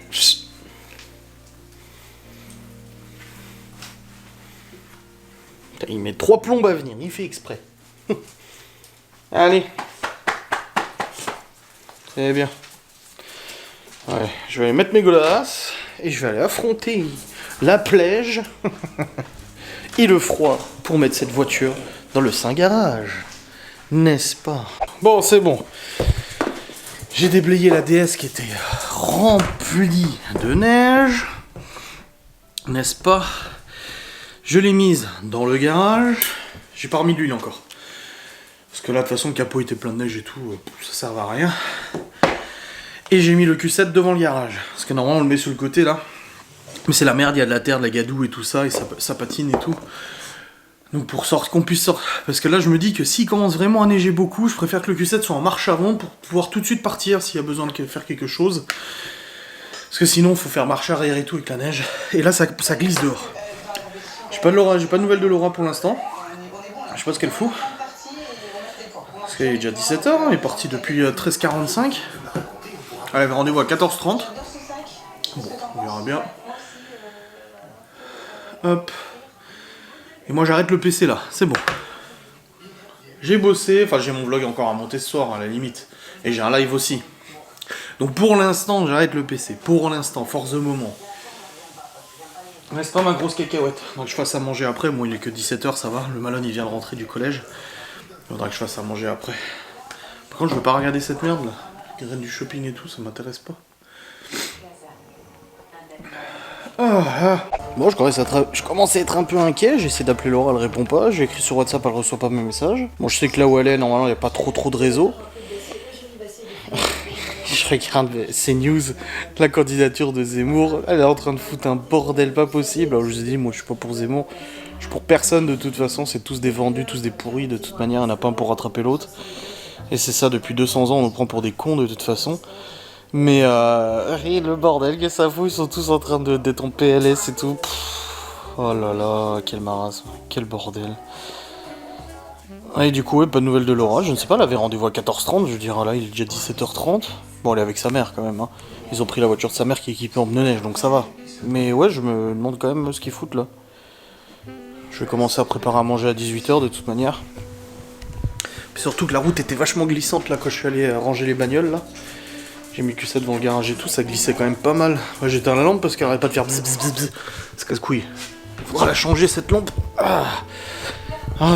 Il met 3 plombes à venir, il fait exprès. Allez. C'est bien. Ouais, je vais aller mettre mes godasses et je vais aller affronter la plège et le froid pour mettre cette voiture dans le Saint Garage. N'est-ce pas? Bon, c'est bon. J'ai déblayé la DS qui était remplie de neige. N'est-ce pas? Je l'ai mise dans le garage. J'ai pas remis d'huile encore. Parce que là, de toute façon, le capot était plein de neige et tout. Ça sert à rien. Et j'ai mis le Q7 devant le garage. Parce que normalement on le met sur le côté là. Mais c'est la merde, il y a de la terre, de la gadoue et tout ça, et ça patine et tout. Donc pour qu'on puisse sortir. Parce que là je me dis que s'il commence vraiment à neiger beaucoup, je préfère que le Q7 soit en marche avant pour pouvoir tout de suite partir s'il y a besoin de faire quelque chose. Parce que sinon il faut faire marche arrière et tout avec la neige. Et là ça glisse dehors. J'ai pas de nouvelles de Laura pour l'instant. Je sais pas ce qu'elle fout. Parce qu'il est déjà 17h, hein, elle est partie depuis 13h45. Elle avait rendez-vous à 14h30. Bon, on verra bien. Hop. Et moi j'arrête le PC là, c'est bon. J'ai bossé, enfin j'ai mon vlog encore à monter ce soir à la limite. Et j'ai un live aussi. Donc pour l'instant j'arrête le PC. Pour l'instant, force de moment. Mais c'est pas ma grosse cacahuète. Donc je fasse à manger après. Bon il est que 17h, ça va. Le Malone il vient de rentrer du collège. Il faudra que je fasse à manger après. Par contre je veux pas regarder cette merde là. Les graines du shopping et tout, ça m'intéresse pas. Bon, je commence à être un peu inquiet, j'essaie d'appeler Laura, elle répond pas, j'ai écrit sur WhatsApp, elle reçoit pas mes messages. Bon, je sais que là où elle est, normalement, il n'y a pas trop de réseau. Je regarde CNews, la candidature de Zemmour, elle est en train de foutre un bordel pas possible. Alors je me dis, moi je suis pas pour Zemmour, je suis pour personne de toute façon, c'est tous des vendus, tous des pourris, de toute manière, il n'y en a pas un pour rattraper l'autre. Et c'est ça, depuis 200 ans, on nous prend pour des cons de toute façon. Mais le bordel que ça fout, ils sont tous en train d'être en PLS et tout. Oh là là, quel marasme, quel bordel. Et du coup, ouais, pas de nouvelles de Laura, je ne sais pas, elle avait rendez-vous à 14h30, je veux dire, là il est déjà 17h30. Bon, elle est avec sa mère quand même, hein. Ils ont pris la voiture de sa mère qui est équipée en pneus neige, donc ça va. Mais ouais, je me demande quand même ce qu'ils foutent là. Je vais commencer à préparer à manger à 18h de toute manière. Puis surtout que la route était vachement glissante là quand je suis allé ranger les bagnoles là. J'ai mis le Q7 devant le garage et tout, ça glissait quand même pas mal. Moi j'éteins la lampe parce qu'elle arrête pas de faire bzz bzz bzz bzz. C'est casse-couille. Il faudra la changer cette lampe. Ah,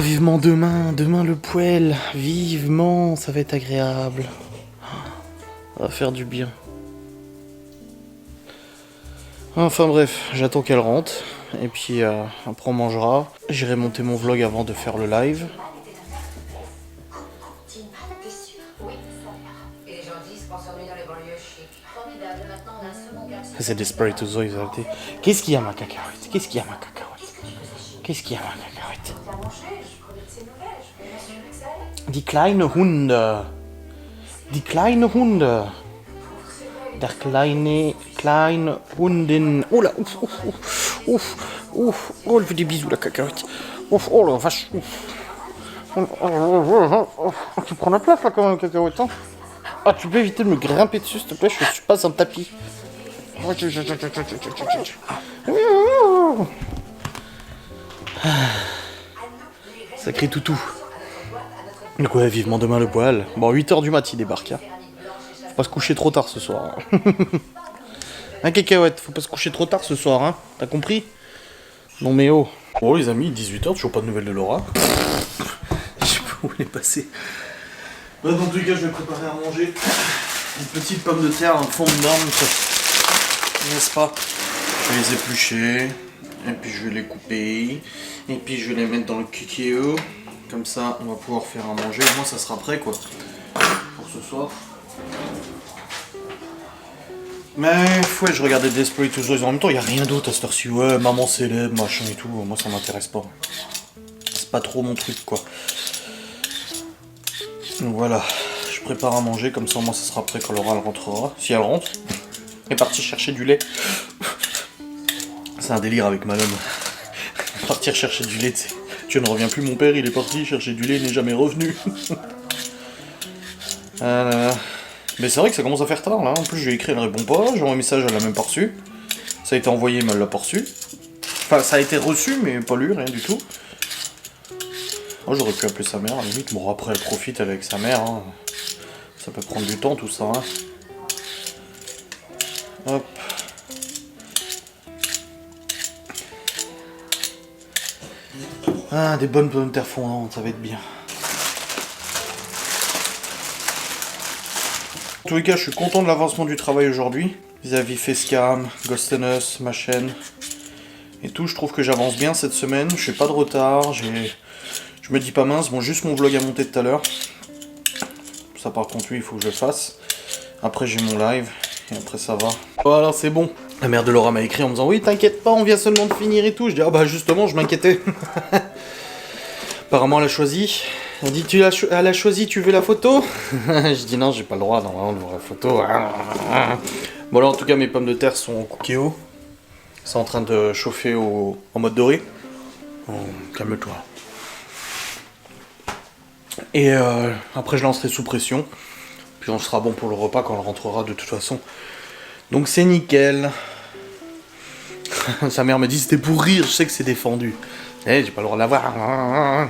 vivement demain le poêle. Vivement, ça va être agréable. Ça va faire du bien. Enfin bref, j'attends qu'elle rentre. Et puis après on mangera. J'irai monter mon vlog avant de faire le live. C'est Desperate Housewives. Qu'est-ce qu'il y a ma cacahuète? Qu'est-ce qu'il y a ma cacahuète? Qu'est-ce qu'il y a ma cacahuète? Die kleine Hunde. Die kleine Hunde. Der kleine Hundin. Oh là, ouf. Oh, elle fait des bisous la cacahuète. Ouf, oh la vache. Tu prends la place là quand même, cacahuète. Hein? Ah, tu peux éviter de me grimper dessus s'il te plaît, je suis pas sur le tapis. Sacré toutou. Donc ouais, vivement demain le poêle. Bon, 8h du mat, il débarque. Hein. Faut pas se coucher trop tard ce soir. Hein, cacahuète, faut pas se coucher trop tard ce soir, hein. T'as compris? Non mais oh. Bon les amis, 18h, toujours pas de nouvelles de Laura. Je sais pas où elle est passée. Bah, dans tous les cas, je vais préparer à manger. Une petite pomme de terre en fond de norme, n'est-ce pas? Je vais les éplucher, et puis je vais les couper, et puis je vais les mettre dans le kikeo. Comme ça, on va pouvoir faire à manger. Au moins, ça sera prêt, quoi, pour ce soir. Mais, ouais, je regardais Desperate Housewives en même temps, il n'y a rien d'autre à cette heure-ci. Ouais, maman célèbre, machin et tout, moi ça m'intéresse pas. C'est pas trop mon truc, quoi. Donc voilà, je prépare à manger, comme ça, moi ça sera prêt quand Laura elle rentrera. Si elle rentre, elle est partie chercher du lait. C'est un délire avec Malone. Partir chercher du lait, tu sais. Tu ne reviens plus, mon père, il est parti chercher du lait, il n'est jamais revenu. Mais c'est vrai que ça commence à faire tard là, en plus je lui ai écrit, elle répond pas, j'ai envoyé un message, elle l'a même pas reçu. Ça a été envoyé, mais elle l'a pas reçu. Enfin, ça a été reçu, mais pas lu, rien du tout. Moi j'aurais pu appeler sa mère, à la limite, bon après elle profite avec sa mère, hein. Ça peut prendre du temps tout ça. Hein. Hop. Ah, des bonnes pommes de terre fondantes, ça va être bien. En tous les cas, je suis content de l'avancement du travail aujourd'hui. Vis-à-vis Facecam, Ghost & Us, ma chaîne. Et tout, je trouve que j'avance bien cette semaine. Je fais pas de retard, je me dis pas mince. Bon, juste mon vlog à monter tout à l'heure. Ça par contre, oui, il faut que je le fasse. Après j'ai mon live, et après ça va. Voilà, c'est bon. La mère de Laura m'a écrit en me disant oui, t'inquiète pas, on vient seulement de finir et tout. Je dis ah bah justement, je m'inquiétais. Apparemment elle a choisi. Elle dit elle a choisi, tu veux la photo? Je dis non, j'ai pas le droit normalement de voir la photo. Bon là en tout cas mes pommes de terre sont au cookéo. C'est en train de chauffer en mode doré. Oh, calme-toi. Et après je lancerai sous pression. Puis on sera bon pour le repas quand on rentrera de toute façon. Donc c'est nickel. Sa mère me dit c'était pour rire, je sais que c'est défendu. Eh, j'ai pas le droit de la voir.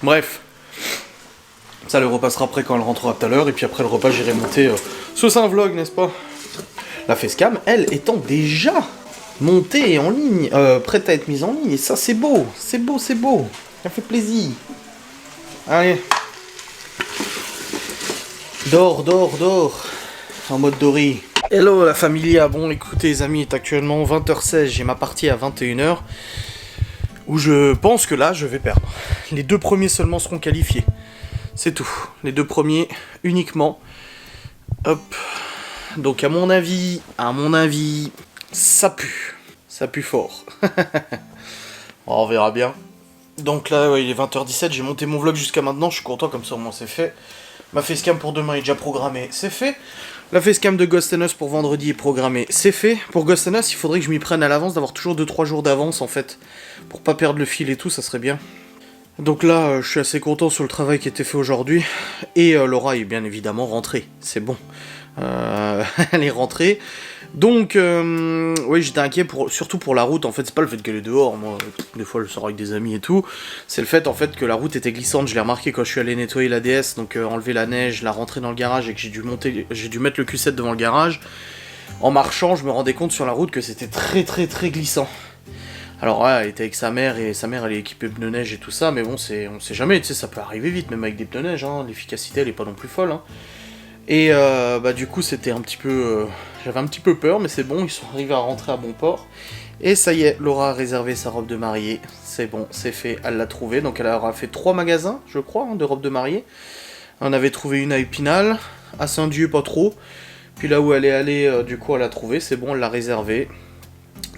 Bref. Ça le repas sera prêt quand elle rentrera tout à l'heure. Et puis après le repas j'irai monter ce c'est un vlog, n'est-ce pas? La facecam, elle, étant déjà montée en ligne, prête à être mise en ligne. Et ça c'est beau, c'est beau, c'est beau. Ça fait plaisir. Allez. Dors, dors, dors. En mode doré. Hello la familia, bon écoutez les amis, il est actuellement 20h16, j'ai ma partie à 21h. Où je pense que là je vais perdre. Les 2 premiers seulement seront qualifiés. C'est tout. Les 2 premiers uniquement. Hop. Donc à mon avis, ça pue. Ça pue fort. On verra bien. Donc là, ouais, il est 20h17, j'ai monté mon vlog jusqu'à maintenant, je suis content, comme ça au moins c'est fait. Ma facecam pour demain est déjà programmée, c'est fait. La facecam de Ghost Us pour vendredi est programmée, c'est fait. Pour Ghost Us, il faudrait que je m'y prenne à l'avance, d'avoir toujours 2-3 jours d'avance en fait. Pour pas perdre le fil et tout, ça serait bien. Donc là, je suis assez content sur le travail qui a été fait aujourd'hui. Et Laura est bien évidemment rentrée, c'est bon. Elle est rentrée. Donc, oui, j'étais inquiet surtout pour la route. En fait, c'est pas le fait qu'elle est dehors. Moi, des fois, je sors avec des amis et tout. C'est le fait, en fait, que la route était glissante. Je l'ai remarqué quand je suis allé nettoyer la DS. Donc, enlever la neige, la rentrer dans le garage et que j'ai dû mettre le Q7 devant le garage. En marchant, je me rendais compte sur la route que c'était très, très, très glissant. Alors, ouais, elle était avec sa mère et sa mère, elle est équipée de pneus neige et tout ça. Mais bon, on sait jamais, tu sais, ça peut arriver vite, même avec des pneus neige. Hein, l'efficacité, elle est pas non plus folle. Hein. Et bah du coup c'était un petit peu... j'avais un petit peu peur, mais c'est bon, ils sont arrivés à rentrer à bon port. Et ça y est, Laura a réservé sa robe de mariée. C'est bon, c'est fait, elle l'a trouvée. Donc elle aura fait 3 magasins, je crois, hein, de robes de mariée. On avait trouvé une à Épinal, à Saint-Dieu pas trop. Puis là où elle est allée, du coup elle l'a trouvée, c'est bon, elle l'a réservée.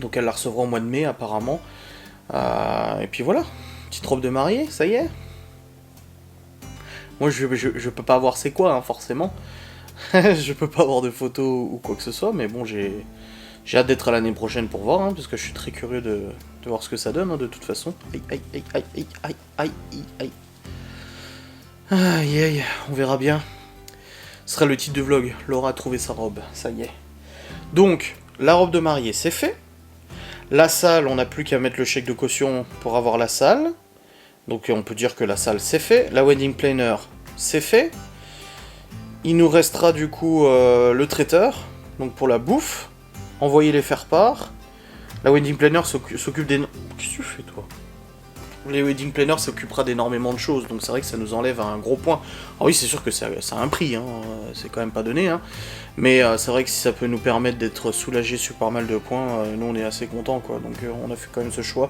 Donc elle la recevra au mois de mai apparemment. Et puis voilà, petite robe de mariée, ça y est. Moi je peux pas avoir c'est quoi, hein, forcément. Je peux pas avoir de photos ou quoi que ce soit, mais bon, j'ai hâte d'être à l'année prochaine pour voir, hein, parce que je suis très curieux de voir ce que ça donne, hein, de toute façon. Aïe, aïe, aïe, aïe, aïe, aïe, aïe, aïe. Aïe, aïe, on verra bien. Ce sera le titre de vlog. Laura a trouvé sa robe, ça y est. Donc, la robe de mariée, c'est fait. La salle, on n'a plus qu'à mettre le chèque de caution pour avoir la salle. Donc on peut dire que la salle, c'est fait. La wedding planner, c'est fait. Il nous restera du coup le traiteur, donc pour la bouffe, envoyer les faire-part. La wedding planner s'occupe des... Qu'est-ce que tu fais toi? Les wedding planners s'occupera d'énormément de choses, donc c'est vrai que ça nous enlève un gros point. Alors oui, c'est sûr que ça a un prix, hein, c'est quand même pas donné, hein. Mais c'est vrai que si ça peut nous permettre d'être soulagés sur pas mal de points, nous on est assez contents, quoi, donc on a fait quand même ce choix.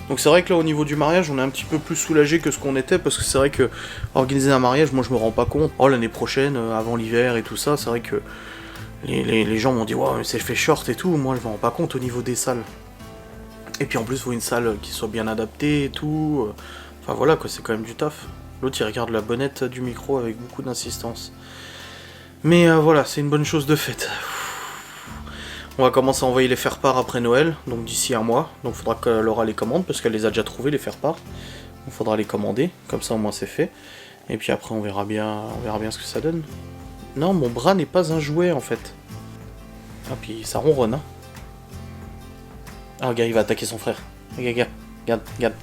Donc c'est vrai que là au niveau du mariage on est un petit peu plus soulagé que ce qu'on était, parce que c'est vrai que organiser un mariage, moi je me rends pas compte. Oh l'année prochaine, avant l'hiver et tout ça, c'est vrai que les gens m'ont dit ouais mais c'est fait short et tout, moi je me rends pas compte au niveau des salles. Et puis en plus il faut une salle qui soit bien adaptée et tout, enfin voilà quoi, c'est quand même du taf. L'autre il regarde la bonnette du micro avec beaucoup d'insistance. Mais voilà, c'est une bonne chose de faite. On va commencer à envoyer les faire-part après Noël, donc d'ici un mois. Donc il faudra que Laura les commande, parce qu'elle les a déjà trouvés, les faire-part. Il faudra les commander, comme ça au moins c'est fait. Et puis après on verra bien ce que ça donne. Non, mon bras n'est pas un jouet en fait. Ah puis ça ronronne, hein. Ah regarde, il va attaquer son frère. Regarde, regarde, regarde.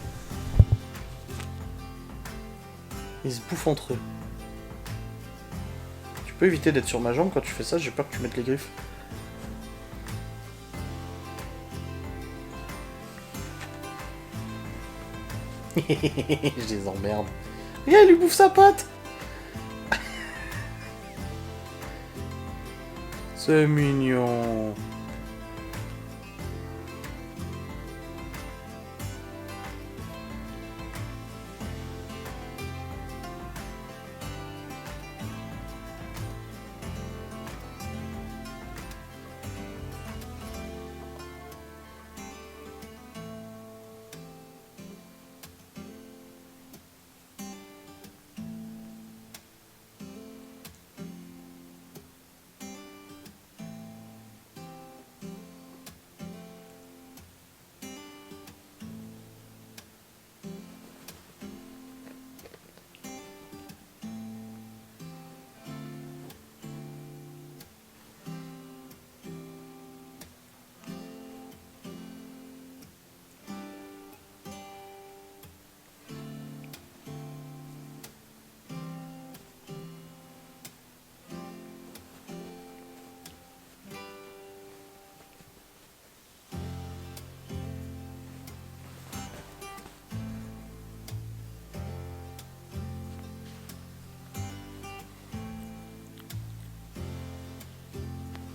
Ils se bouffent entre eux. Tu peux éviter d'être sur ma jambe quand tu fais ça, j'ai peur que tu mettes les griffes. Je les emmerde. Regarde, il lui bouffe sa patte. C'est mignon.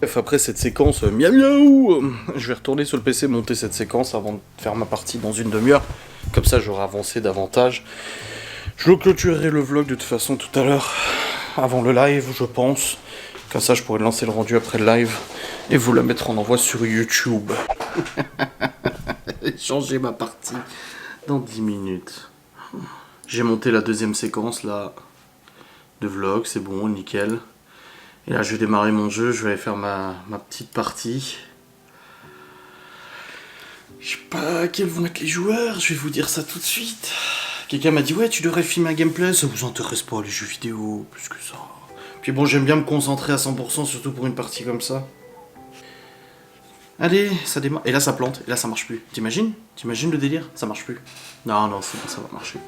Bref, après cette séquence miaou miaou, je vais retourner sur le PC monter cette séquence avant de faire ma partie dans une demi-heure. Comme ça j'aurai avancé davantage. Je clôturerai le vlog de toute façon tout à l'heure, avant le live je pense. Comme ça je pourrai lancer le rendu après le live et vous la mettre en envoi sur YouTube. Changer ma partie dans 10 minutes. J'ai monté la deuxième séquence là de vlog, c'est bon, nickel. Et là je vais démarrer mon jeu, je vais aller faire ma petite partie. Je sais pas quels vont être les joueurs, je vais vous dire ça tout de suite. Quelqu'un m'a dit ouais tu devrais filmer un gameplay, ça vous intéresse pas les jeux vidéo, plus que ça. Puis bon j'aime bien me concentrer à 100%, surtout pour une partie comme ça. Allez, ça démarre. Et là ça plante, et là ça marche plus. T'imagines? T'imagines le délire? Ça marche plus. Non, non, c'est bon, ça va marcher.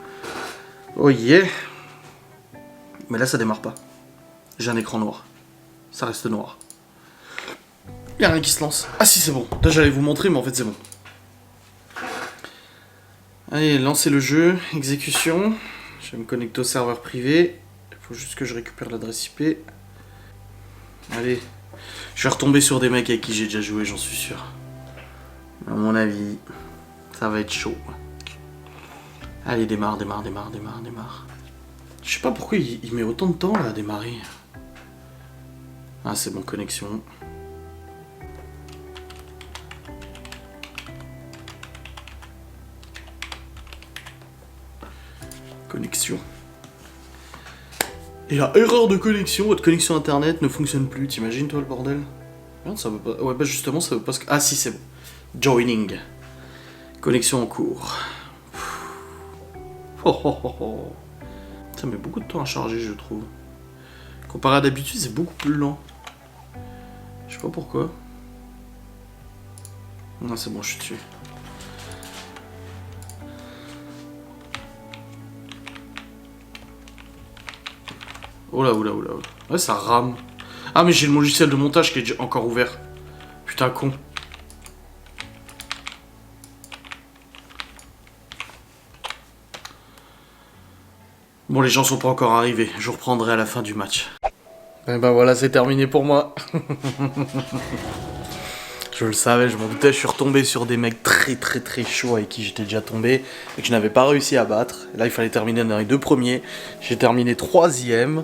Oh yeah. Mais là ça démarre pas. J'ai un écran noir. Ça reste noir. Y'a rien qui se lance. Ah si c'est bon. Là j'allais vous montrer mais en fait c'est bon. Allez, lancez le jeu. Exécution. Je vais me connecter au serveur privé. Il faut juste que je récupère l'adresse IP. Allez. Je vais retomber sur des mecs avec qui j'ai déjà joué, j'en suis sûr. À mon avis, ça va être chaud. Allez, démarre. Je sais pas pourquoi il met autant de temps là à démarrer. Ah, c'est bon, connexion. Connexion. Et là, erreur de connexion, votre connexion internet ne fonctionne plus, t'imagines toi le bordel? Merde, ça veut pas... Ouais bah justement ça veut pas... Ah si c'est bon. Joining. Connexion en cours. Ça met beaucoup de temps à charger je trouve. Comparé à d'habitude c'est beaucoup plus lent. Je sais pas pourquoi. Non c'est bon je suis dessus. Oh là. Ouais, ça rame. Ah, mais j'ai le logiciel de montage qui est déjà encore ouvert. Putain, con. Bon, les gens sont pas encore arrivés. Je reprendrai à la fin du match. Et ben voilà, c'est terminé pour moi. Je le savais, je m'en doutais. Je suis retombé sur des mecs très chauds avec qui j'étais déjà tombé et que je n'avais pas réussi à battre. Et là, il fallait terminer dans les 2 premiers. J'ai terminé 3e.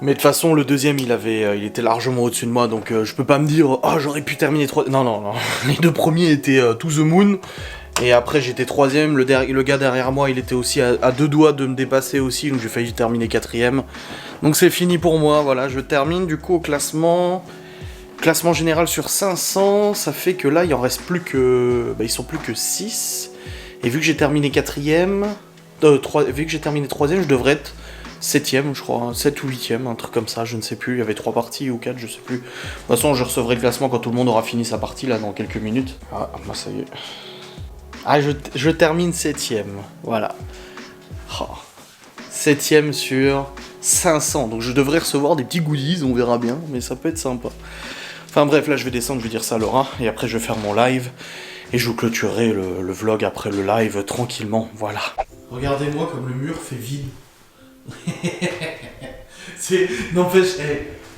Mais de toute façon, le 2e, il était largement au-dessus de moi, donc je peux pas me dire « Oh, j'aurais pu terminer 3... » Non. Les 2 premiers étaient to the moon. Et après, j'étais 3e. Le gars derrière moi, il était aussi à 2 doigts de me dépasser aussi, donc j'ai failli terminer 4e. Donc c'est fini pour moi, voilà. Je termine du coup au classement... Classement général sur 500, ça fait que là, il en reste plus que... Bah, ils sont plus que 6. Et vu que j'ai terminé 4e... vu que j'ai terminé 3e, je devrais être 7e, je crois. 7 ou 8e, un truc comme ça, je ne sais plus. Il y avait 3 parties ou 4, je sais plus. De toute façon, je recevrai le classement quand tout le monde aura fini sa partie, là, dans quelques minutes. Ah, bah ça y est. Ah, je termine 7e, voilà. Oh. 7e sur 500. Donc je devrais recevoir des petits goodies, on verra bien, mais ça peut être sympa. Enfin bref, là je vais descendre, je vais dire ça à Laura, et après je vais faire mon live, et je vous clôturerai le vlog après le live tranquillement, voilà. Regardez-moi comme le mur fait vide. N'empêche,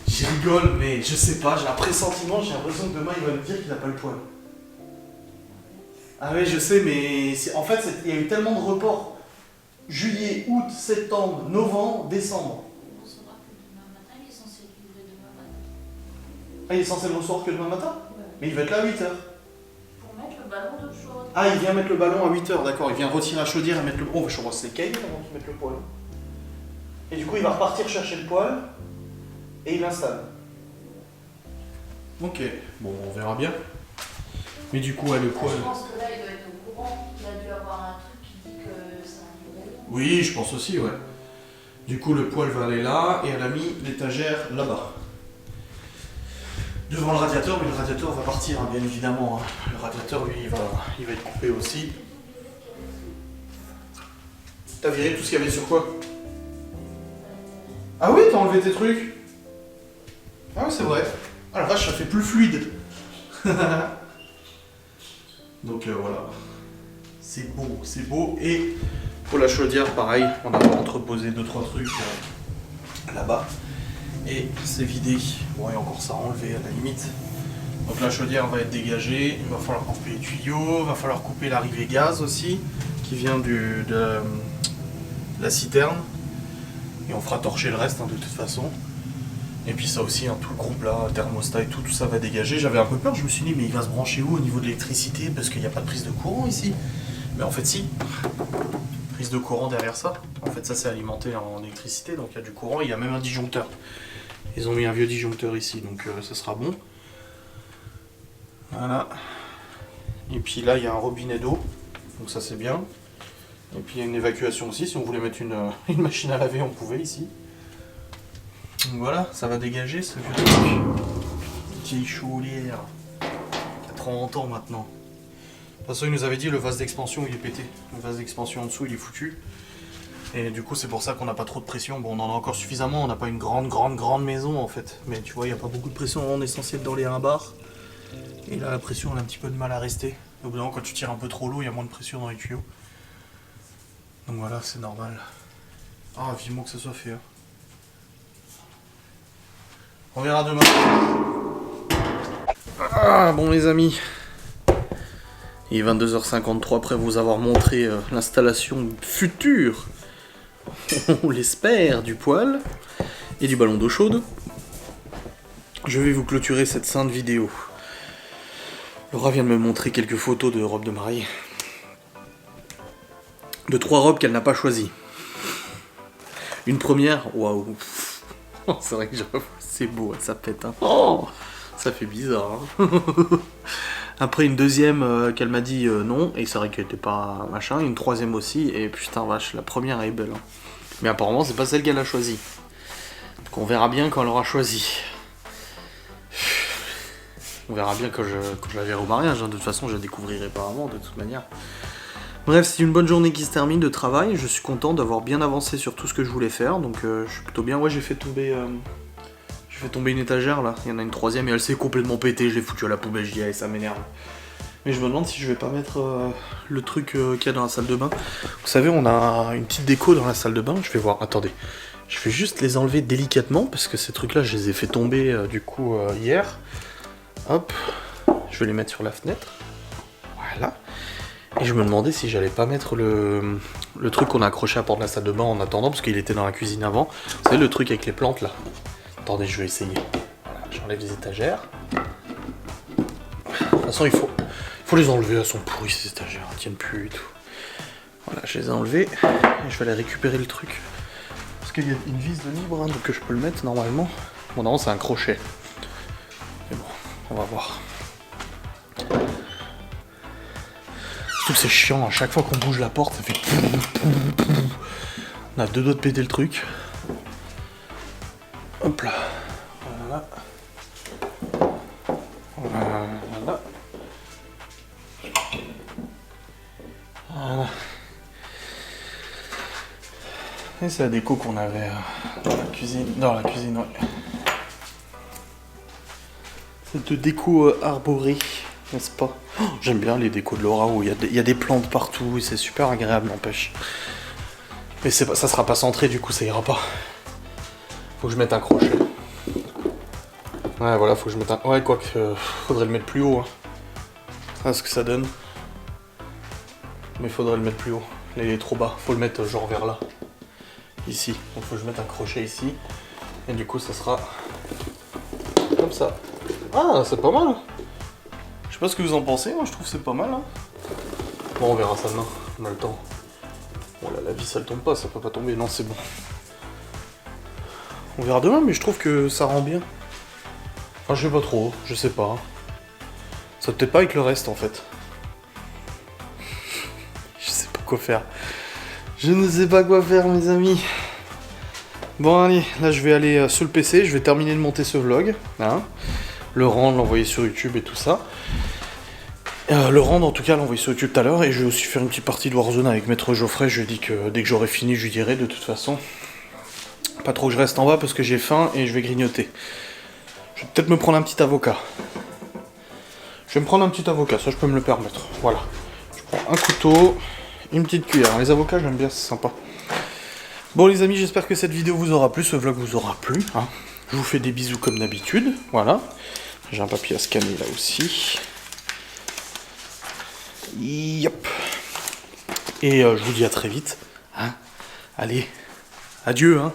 je rigole, mais je sais pas, j'ai un pressentiment, j'ai l'impression que demain il va me dire qu'il a pas le poil. Ah ouais, je sais, mais en fait, il y a eu tellement de reports. Juillet, août, septembre, novembre, décembre. On saura que demain matin, il est censé livrer demain matin. Ah, il est censé le recevoir que demain matin? Ouais. Mais il va être là à 8h. Pour mettre le ballon d'eau chaude. Ah, il vient mettre le ballon à 8h, d'accord. Il vient retirer la chaudière et mettre le... Oh, je brosse les cailloux avant qu'il mette le poêle. Et du coup, il va repartir chercher le poêle et il l'installe. Ok, bon, on verra bien. Mais du coup, le poêle... Je pense que là, il doit être au courant. Il a dû avoir un truc qui dit que c'est un livraison. Oui, je pense aussi, ouais. Du coup, le poêle va aller là et elle a mis l'étagère là-bas. Devant le radiateur, mais le radiateur va partir, hein, bien évidemment. Hein. Le radiateur, lui, il va être coupé aussi. T'as viré tout ce qu'il y avait sur quoi? Ah oui, t'as enlevé tes trucs? Ah oui, c'est vrai. Ah la vache, ça fait plus fluide. Donc voilà. C'est beau. Et pour la chaudière, pareil, on a entreposé 2-3 trucs là-bas. Et c'est vidé. Bon, il y a encore ça à enlever à la limite. Donc la chaudière va être dégagée. Il va falloir couper les tuyaux. Il va falloir couper l'arrivée gaz aussi, qui vient de la citerne. Et on fera torcher le reste hein, de toute façon. Et puis ça aussi, hein, tout le groupe là, thermostat et tout ça va dégager. J'avais un peu peur, je me suis dit mais il va se brancher où au niveau de l'électricité parce qu'il n'y a pas de prise de courant ici. Mais en fait si, prise de courant derrière ça. En fait ça c'est alimenté en électricité, donc il y a du courant, il y a même un disjoncteur. Ils ont mis un vieux disjoncteur ici, donc ça sera bon. Voilà. Et puis là il y a un robinet d'eau, donc ça c'est bien. Et puis il y a une évacuation aussi, si on voulait mettre une machine à laver on pouvait ici. Donc voilà, ça va dégager ce vieux truc. Petite chaudière qui a 30 ans maintenant. De toute façon, il nous avait dit le vase d'expansion il est pété. Le vase d'expansion en dessous il est foutu. Et du coup, c'est pour ça qu'on n'a pas trop de pression. Bon, on en a encore suffisamment, on n'a pas une grande maison en fait. Mais tu vois, il n'y a pas beaucoup de pression. On est censé être dans les 1 bar. Et là, la pression, on a un petit peu de mal à rester. Au bout d'un moment, quand tu tires un peu trop l'eau, il y a moins de pression dans les tuyaux. Donc voilà, c'est normal. Ah, vivement que ça soit fait. Hein. On verra demain. Ah bon les amis. Il est 22h53 après vous avoir montré l'installation future, on l'espère, du poêle et du ballon d'eau chaude. Je vais vous clôturer cette sainte vidéo. Laura vient de me montrer quelques photos de robes de mariée. De 3 robes qu'elle n'a pas choisies. Une première, waouh. C'est vrai que c'est beau, ça pète. Hein. Oh, ça fait bizarre. Hein. Après une deuxième qu'elle m'a dit non, et c'est vrai qu'elle était pas machin. Une troisième aussi, et putain vache, la première est belle. Hein. Mais apparemment c'est pas celle qu'elle a choisie. Donc on verra bien quand elle aura choisi. On verra bien quand je la verrai au mariage. Hein. De toute façon je la découvrirai pas avant de toute manière. Bref, c'est une bonne journée qui se termine de travail. Je suis content d'avoir bien avancé sur tout ce que je voulais faire. Donc je suis plutôt bien. Ouais, j'ai fait tomber une étagère là. Il y en a une troisième et elle s'est complètement pétée. Je l'ai foutue à la poubelle. Je dis allez, ça m'énerve. Mais je me demande si je vais pas mettre le truc qu'il y a dans la salle de bain. Vous savez, on a une petite déco dans la salle de bain. Je vais voir. Attendez. Je vais juste les enlever délicatement parce que ces trucs là, je les ai fait tomber du coup hier. Hop. Je vais les mettre sur la fenêtre. Voilà. Et je me demandais si j'allais pas mettre le truc qu'on a accroché à la porte de la salle de bain en attendant, parce qu'il était dans la cuisine avant. Vous savez, le truc avec les plantes là. Attendez, je vais essayer. Voilà, j'enlève les étagères. De toute façon, il faut les enlever, elles sont pourries ces étagères, elles tiennent plus et tout. Voilà, je les ai enlevées et je vais aller récupérer le truc. Parce qu'il y a une vis de libre, hein, donc je peux le mettre normalement. Bon, non, c'est un crochet. Mais bon, on va voir. Surtout que c'est chiant, à chaque fois qu'on bouge la porte, ça fait... On a 2 doigts de péter le truc. Hop là. Voilà. Voilà. Voilà. Et c'est la déco qu'on avait dans la cuisine. Dans la cuisine, ouais. Cette déco arborée. N'est-ce pas? Oh, j'aime bien les décos de Laura où il y a des plantes partout et c'est super agréable, n'empêche. Mais ça sera pas centré, du coup ça ira pas. Faut que je mette un crochet. Ouais, voilà, faut que je mette un... Ouais, quoique, faudrait le mettre plus haut. Hein. C'est ce que ça donne. Mais faudrait le mettre plus haut. Là, il est trop bas. Faut le mettre genre vers là. Ici. Donc faut que je mette un crochet ici. Et du coup, ça sera... comme ça. Ah, c'est pas mal. Je sais pas ce que vous en pensez, moi je trouve que c'est pas mal. Hein. Bon, on verra ça demain, on a le temps. Bon là, la vis elle tombe pas, ça peut pas tomber, non c'est bon. On verra demain, mais je trouve que ça rend bien. Enfin, je sais pas trop, je sais pas. Ça peut-être pas avec le reste en fait. Je sais pas quoi faire. Je ne sais pas quoi faire, mes amis. Bon, allez, là je vais aller sur le PC, je vais terminer de monter ce vlog. Hein. Le rendre, l'envoyer sur YouTube et tout ça. Le rendre en tout cas, l'envoyer sur YouTube tout à l'heure. Et je vais aussi faire une petite partie de Warzone avec Maître Geoffrey. Je lui ai dit que dès que j'aurai fini, je lui dirai de toute façon. Pas trop que je reste en bas parce que j'ai faim et je vais grignoter. Je vais peut-être me prendre un petit avocat. Je vais me prendre un petit avocat, ça je peux me le permettre. Voilà. Je prends un couteau, une petite cuillère. Les avocats, j'aime bien, c'est sympa. Bon les amis, j'espère que cette vidéo vous aura plu, ce vlog vous aura plu. Hein. Je vous fais des bisous comme d'habitude. Voilà. J'ai un papier à scanner là aussi. Yep. Et je vous dis à très vite. Hein. Allez, adieu. Hein.